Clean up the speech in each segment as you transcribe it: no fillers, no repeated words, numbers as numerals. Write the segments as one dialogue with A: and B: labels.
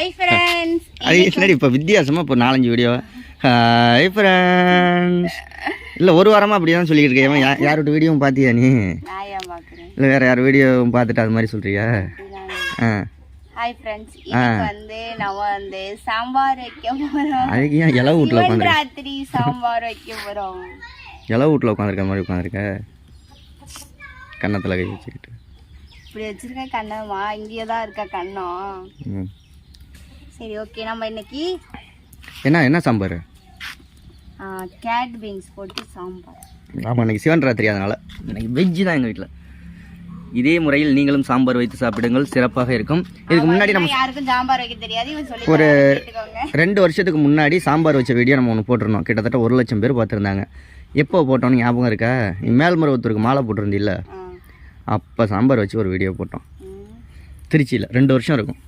A: Hi friends.
B: அது இப்போ வித்தியாசமாக இப்போ 4-5 வீடியோ ஹாய் ஃப்ரெண்ட்ஸ் இல்லை ஒரு வாரமாக அப்படி தான் சொல்லிட்டு இருக்கேன். யாரோட வீடியோவும் பார்த்தியா நீ? இல்லை வேறு யார் வீடியோவும் பார்த்துட்டு அது மாதிரி சொல்கிறியா?
A: ஹாய் ஃப்ரெண்ட்ஸ், இன்னைக்கு வந்து நம்ம வந்து சாம்பார் வைக்க போகிறோம்.
B: அதுக்கு ஏன் இலை வீட்டில் உட்காந்து
A: ராத்திரி சாம்பார் வைக்க போகிறோம்.
B: இலை வீட்டில் உட்காந்துருக்க மாதிரி உட்காந்துருக்க, கன்னத்தில் கை வச்சுக்கிட்டு
A: இப்படி வச்சிருக்க கண்ணம்மா, இங்கேயே தான் இருக்க கண்ணம். சரி ஓகே, நம்ம இன்னைக்கு
B: என்ன சாம்பார்?
A: கேட் பீன்ஸ் போட்டு சாம்பார்.
B: ஆமாம், இன்னைக்கு சிவன் ராத்திரி, அதனால் இன்னைக்கு வெஜ்ஜு தான் எங்கள் வீட்டில். இதே முறையில் நீங்களும் சாம்பார் வைத்து சாப்பிடுங்கள், சிறப்பாக இருக்கும். இதுக்கு முன்னாடி நம்ம
A: யாருக்கும் சாம்பார் வைக்க தெரியாது,
B: ஒரு 2 வருஷத்துக்கு முன்னாடி சாம்பார் வச்ச வீடியோ நம்ம ஒன்று போட்டிருந்தோம். கிட்டத்தட்ட 1 லட்சம் பேர் பார்த்துருந்தாங்க. எப்போ போட்டோன்னு ஞாபகம் இருக்கா? மேல்மருவத்தூருக்கு மாலை போட்டிருந்தில்ல, அப்போ சாம்பார் வச்சு ஒரு வீடியோ போட்டோம் திருச்சியில். 2 வருஷம் இருக்கும்.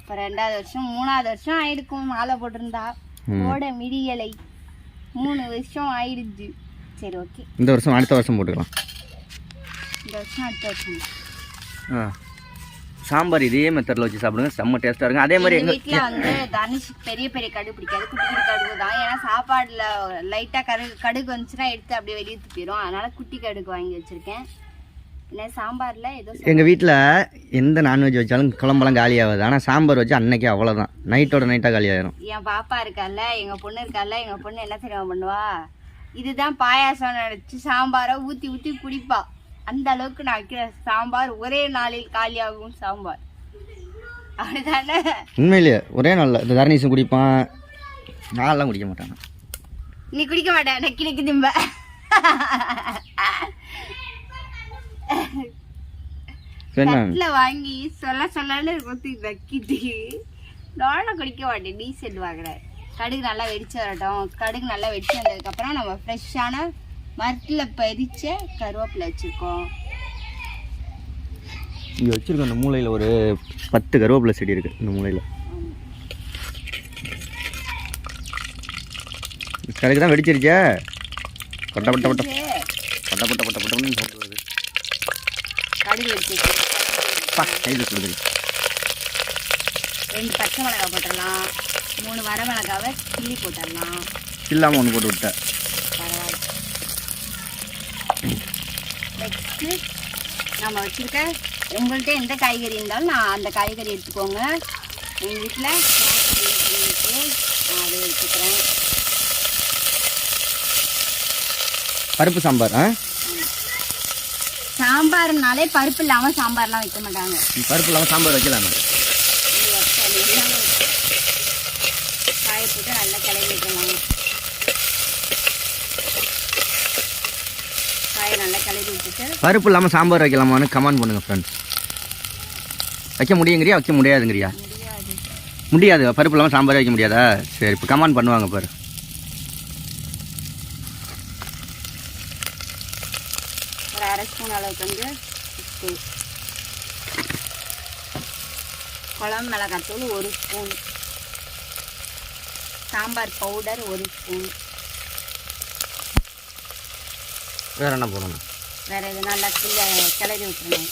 A: இப்போ 2வது வருஷம் 3வது வருஷம் ஆயிடுக்கும் மாலை போட்டிருந்தா. போட மிடியலை 3 வருஷம் ஆயிடுச்சு. சரி ஓகே,
B: இந்த வருஷம் அடுத்த வருஷம் போட்டுக்கலாம்.
A: இந்த வருஷம் அடுத்த வருஷம்
B: சாம்பார் இதே மெத்தடில் வச்சு சாப்பிடுங்க, செம்ம டேஸ்ட்டாக இருக்கும். அதே மாதிரி
A: எங்கள் வீட்டில் வந்து தனுஷ் பெரிய பெரிய கடுகு பிடிக்காது, குட்டி குட்டி கடுகு தான். ஏன்னா சாப்பாடில் லைட்டாக கடுகு வந்துச்சுன்னா எடுத்து அப்படியே வெளியே போயிடும். அதனால் குட்டி கடுகு வாங்கி வச்சுருக்கேன். இல்லை சாம்பாரில் ஏதோ
B: எங்கள் வீட்டில் எந்த நான்வெஜ் வச்சாலும் குழம்பெல்லாம் காலி ஆகாது. ஆனால் சாம்பார் வச்சு அன்னைக்கே அவ்வளோதான், நைட்டோட நைட்டாக காலி ஆகிடும்.
A: என் பாப்பா இருக்கால, எங்கள் பொண்ணு இருக்கால, எங்கள் பொண்ணு என்ன தெரியாம பண்ணுவா, இதுதான் பாயாசம் நினச்சி சாம்பாரை ஊற்றி ஊற்றி குடிப்பா. அந்த அளவுக்கு நான் வைக்கிற சாம்பார் ஒரே நாளில் காலியாகும் சாம்பார். அப்படிதானே?
B: உண்மையிலேயே ஒரே நாளில் இந்த தர்ணீசம் குடிப்பான், நான்லாம் குடிக்க மாட்டாங்க.
A: நீ குடிக்க மாட்டேன், நக்கி நக்கி திம்ப. தட்டில் வாங்கி சொல்லன்னு கொத்தி நக்கிட்டு நானும் குடிக்க மாட்டேன். டீசெட் வாங்குறேன். கடுகு நல்லா வெடிச்சு வரட்டும். கடுகு நல்லா வெடிச்சு வந்ததுக்கப்புறம் நம்ம ஃப்ரெஷ்ஷான மரத்தில் பறிச்ச கருவேப்பிலை வச்சுருக்கோம்.
B: இங்கே வச்சுருக்கோம். இந்த மூலையில் ஒரு 10 கருவேப்பிலை செடி இருக்குது. இந்த மூலையில் கடுகு தான் வெடிச்சிருச்சே. பட்ட பட்ட பட்ட பட்ட பட்ட பட்ட பட்டன்னு சொல்லுது.
A: கடுகு வெடிச்சிருக்கு.
B: கையில் கொடுக்குது.
A: 2 பச்சை மிளகாய் போட்டுடலாம். 3 வரமிளகாவை கிள்ளி போட்டுடலாம்.
B: கில்லாமல் ஒன்று போட்டு விட்டேன்.
A: பரவாயில்ல. நெக்ஸ்ட்டு நம்ம வச்சுருக்க, உங்கள்கிட்ட எந்த காய்கறி இருந்தாலும் நான் அந்த காய்கறி எடுத்துக்கோங்க. எங்கள் வீட்டில் அதை எடுத்துக்கிறேன்.
B: பருப்பு சாம்பார்.
A: சாம்பார்னாலே பருப்பு இல்லாமல் சாம்பார்லாம் வைக்க மாட்டாங்க.
B: பருப்பு இல்லாமல் சாம்பார் வைக்கலாமே. காய
A: போட்டு நல்லா கிளறி விட்டுருவாங்க. காயை நல்லா கிளறி விட்டுட்டு
B: பருப்பு இல்லாமல் சாம்பார் வைக்கலாமான்னு கமெண்ட் பண்ணுங்கள் ஃப்ரெண்ட்ஸ். வைக்க முடியுங்கிறியா வைக்க முடியாதுங்கிறியா? முடியாது. பருப்பு இல்லாமல் சாம்பார் வைக்க முடியாதா? சரி, இப்போ கமெண்ட் பண்ணுவாங்க பாரு.
A: ஒரு 1/2 ஸ்பூன் அளவுக்கு வந்து உப்பு, குழம்பு மிளகாத்தூள் 1 ஸ்பூன், சாம்பார் பவுடர் 1 ஸ்பூன்.
B: வேறு என்ன போடணும்?
A: வேறு எது நல்லா கிளறி விட்டுருணும்.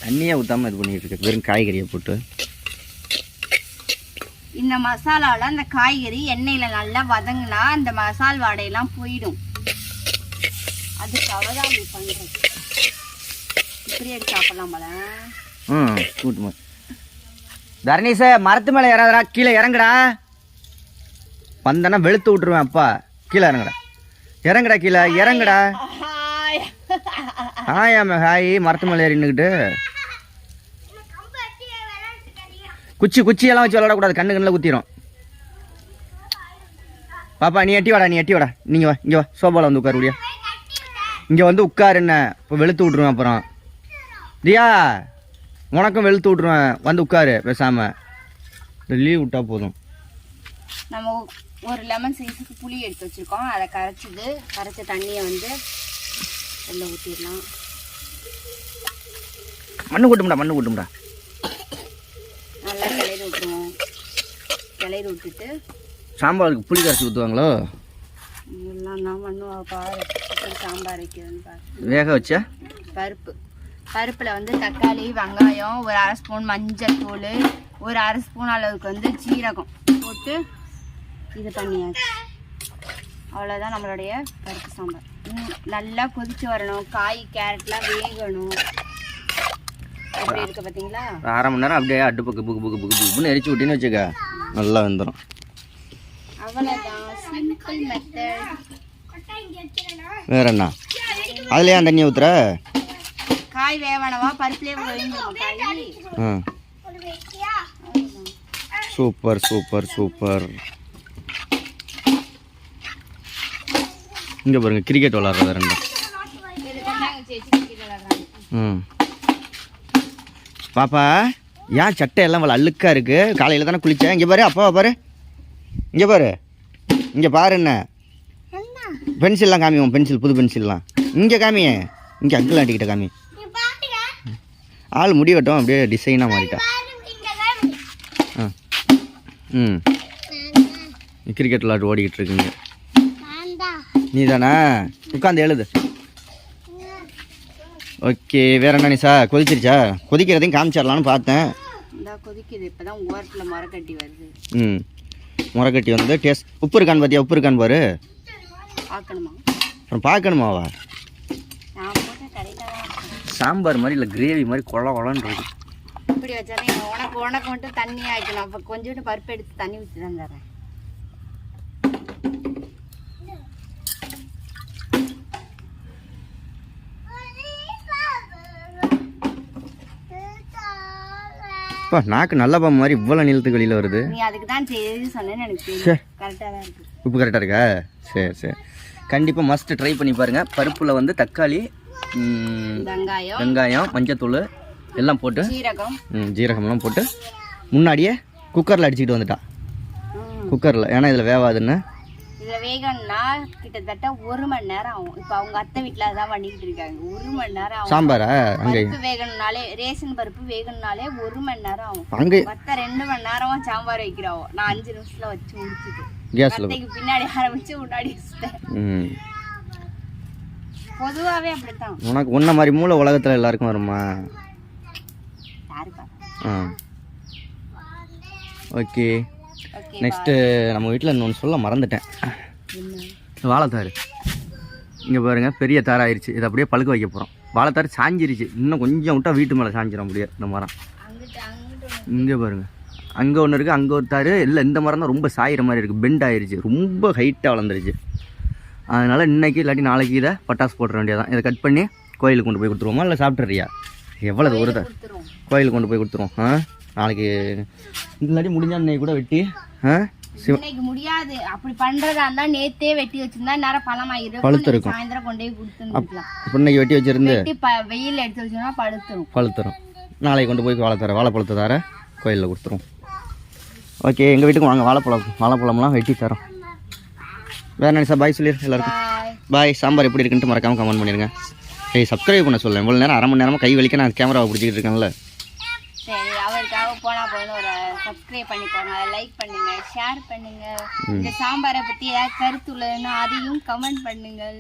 B: தண்ணியாக ஊற்றாமல் இது பண்ணிகிட்டு இருக்கு, வெறும் காய்கறியை போட்டு.
A: இந்த மசாலாவில் அந்த காய்கறி எண்ணெயில் நல்லா வதங்கினா அந்த மசால் வாடையெல்லாம் போயிடும். அதுக்காக தான் அப்படி பண்ணுறேன். இப்படியே எடுத்து சாப்பிடலாம் போல.
B: கூட்டுமா தர்ணீச, மரத்து மேலே ஏறாதடா, கீழே இறங்குடா. வந்தனா வெளுத்து விட்டுருவேன். அப்பா கீழே இறங்குடா, இறங்குடா, கீழே இறங்குடா. ஆயாம ஹாய், மரத்து மேலே ஏறின்னுக்கிட்டு குச்சியெல்லாம் வச்சு விளாடக்கூடாது, கண்ணில் குத்திரும். பாப்பா நீ எட்டி வாடா, நீங்கள் வா, இங்கே வா, சோபாவில் வந்து உட்காரு. முடியா இங்கே வந்து உட்காரு. என்ன இப்போ வெளுத்து விட்ருவேன். அப்புறம் தியா உனக்கும் வெளுத்து விட்ருவேன், வந்து உட்காரு பேசாமல். லீவ் விட்டா போதும்.
A: நம்ம ஒரு லெமன் சைஸுக்கு புளி எடுத்து வச்சுருக்கோம். அதை கரைச்ச தண்ணியை வந்து எல்லாம் ஊற்றிடலாம்.
B: மண்ணு கூட்டும்டா.
A: நல்லா கிளறி விட்டுருவோம். கிளறி விட்டுட்டு
B: சாம்பாருக்கு புளி கரைச்சி ஊற்றுவாங்களோ?
A: எல்லாம் நான் பண்ணுவா பாரு. சாம்பார் வைக்கிறேன்னு பாரு.
B: வேக வச்சா
A: பருப்பு பருப்பில் வந்து தக்காளி வெங்காயம் ஒரு 1/2 ஸ்பூன் மஞ்சள் தூள் ஒரு 1/2 ஸ்பூன் அளவுக்கு வந்து சீரகம் போட்டு இது பண்ணியாச்சு. அவ்வளோதான் நம்மளுடைய பருப்பு சாம்பார். நல்லா கொதிச்சு வரணும், காய் கேரட்லாம் வேகணும். அப்படி இருக்கு பார்த்தீங்களா?
B: 1/2 மணி நேரம் அப்படியே அடுப்பு புக்கு எரிச்சு விட்டின்னு வச்சுக்க, நல்லா வந்துடும்.
A: அவ்வளோதான், சிம்பிள் மெத்தட்.
B: வேற என்ன அதுலயே தண்ணி ஊத்துற?
A: காய் வேவனவா பருப்புலேயே வேகணும் காய்.
B: Super super super. இங்கே பாருங்க கிரிக்கெட் விளாட்றது ரெண்டும். பாப்பா ஏன் சட்டை எல்லாம் இவ்வளோ அழுக்கா இருக்கு? காலையில் தானே குளித்தேன். இங்கே பாரு, அப்பாவை பாரு, இங்கே பாரு, இங்கே பாரு. என்ன பென்சில்லாம் காமிவோம், பென்சில் புது பென்சில்லாம் இங்கே காமிய, இங்கே அங்கிள் ஆண்டிக்கிட்ட காமி. ஆள் முடிவட்டும் அப்படியே டிசைனாக மாறிட்டா. கிரிக்கெட் விளாட்டு ஓடிக்கிட்டு இருக்குங்க. நீ தானே உட்காந்து எழுது. ஓகே, வேற என்ன நிஷா? கொதிச்சிருச்சா? கொதிக்கிறதையும் காமிச்சிடலான்னு பார்த்தேன்.
A: கொதிக்குது, இப்போதான் ஓரத்தில் முறைக்கட்டி வருது.
B: முறைக்கட்டி வந்து டேஸ்ட் உப்பு இருக்கான்னு பார்த்தியா? உப்பு இருக்கான்னு பாரு.
A: பார்க்கணுமா?
B: அப்புறம் பார்க்கணுமாவா? சாம்பார் மாதிரி இல்லை, கிரேவி மாதிரி கொல கொலன்னு இருக்கு.
A: இப்படி வச்சாலே உனக்கு மட்டும் தண்ணி ஆகிக்கணும். அப்போ கொஞ்சோண்டு பருப்பு எடுத்து தண்ணி ஊற்றி தான் தரேன்.
B: நாக்கு நல்ல பாம்பு மாதிரி இவ்வளோ நீளத்துக்கு வெளியில் வருது.
A: நீ அதுக்கு தான் செய்து சொன்னேன்னு எனக்கு தெரியும். கரெக்டாக தான் இருக்கு.
B: உப்பு கரெக்டாக இருக்கா? சரி சரி, கண்டிப்பாக மஸ்ட் ட்ரை பண்ணி பாருங்கள். பருப்பில் வந்து தக்காளி, வெங்காயம், மஞ்சத்தூள் எல்லாம் போட்டு ஜீரகம்லாம் போட்டு முன்னாடியே குக்கரில் அடிச்சுக்கிட்டு வந்துட்டா. குக்கரில், ஏன்னா இதில் வேவாதுன்னு.
A: இதில் வேகணும்னா கிட்டத்தட்ட 1 மணி நேரம் ஆகும். இப்போ அவங்க அத்தை வீட்டில் தான் பண்ணிக்கிட்டு இருக்காங்க. 1 மணி நேரம் ஆகும்.
B: சாம்பாரா? அங்கே
A: வேகணும்னாலே, ரேஷன் பருப்பு வேகணும்னாலே 1 மணி நேரம் ஆகும்.
B: அங்கே
A: மற்ற 2 மணி நேரம் சாம்பார் வைக்கிறோம். நான் 5 நிமிஷத்தில் வச்சு முடிச்சுட்டு
B: கேஸில்
A: பின்னாடி ஆரம்பிச்சு முன்னாடி வச்சுட்டேன். பொதுவாகவே அப்படித்தான்.
B: உனக்கு உன்ன மாதிரி மூளை உலகத்தில் எல்லாருக்கும் வருமா? ஓகே, நெக்ஸ்ட்டு நம்ம வீட்டில் இன்னொன்று சொல்ல மறந்துட்டேன். வாழைத்தாறு இங்கே பாருங்கள், பெரிய தார் ஆயிடுச்சு. இதை அப்படியே பழுக்க வைக்க போகிறோம். வாழைத்தாறு சாஞ்சிருச்சு, இன்னும் கொஞ்சம் விட்டால் வீட்டு மேலே சாஞ்சிட முடியாது. இந்த மரம் இங்கே பாருங்கள், அங்கே ஒன்று இருக்குது, அங்கே ஒரு தார் இல்லை. இந்த மரம் தான் ரொம்ப சாயிற மாதிரி இருக்குது, பெண்ட் ஆயிடுச்சு, ரொம்ப ஹைட்டாக வளர்ந்துருச்சு. அதனால் இன்றைக்கி இல்லாட்டி நாளைக்கு இதை பட்டாசு போட்டுற வேண்டியதான். இதை கட் பண்ணி கோயிலுக்கு கொண்டு போய் கொடுத்துருவோமா, இல்லை சாப்பிட்றியா? எவ்வளோ ஒரு கோயிலுக்கு கொண்டு போய் கொடுத்துருவோம். நாளைக்கு இல்லாட்டி முடிஞ்சா இன்னைக்கு கூட வெட்டி
A: முடியாது. அப்படி பண்றதா இருந்தா நேத்தே வெட்டி வச்சிருந்தா நேரம் பழமாயிரும், பழுத்திருக்கும். சாயந்தரம் கொண்டு போய் கொடுத்துருக்கலாம்.
B: இன்னைக்கு வெட்டி வச்சிருந்து
A: வெயில் எடுத்து வச்சோம்னா
B: பழுத்துரும். நாளைக்கு கொண்டு போய் வாழைப்பழத்தை தர கோயிலில் கொடுத்துருவோம். ஓகே, எங்கள் வீட்டுக்கு வாங்க, வாழைப்பழம்லாம் வெட்டி தரோம். வேற நினைச்சா பாய் சொல்லிடு எல்லாருக்கும். பாய். சாம்பார் எப்படி இருக்குன்ட்டு மறக்காமல் கமெண்ட் பண்ணிடுங்க. சப்ஸ்கிரைப் பண்ண சொல்லேன். இவ்வளோ நேரம் 1/2 மணி நேரமாக கை வலிக்க நான் கேமராவை பிடிச்சிக்கிட்டு இருக்கேன்ல.
A: சரி, அவருக்காக போனால் ஒரு சப்ஸ்கிரைப் பண்ணிக்கோங்க, லைக் பண்ணுங்க, ஷேர் பண்ணுங்க. இந்த சாம்பாரை பற்றி ஏதாவது கருத்து உள்ளதுன்னா அதையும் கமெண்ட் பண்ணுங்கள்.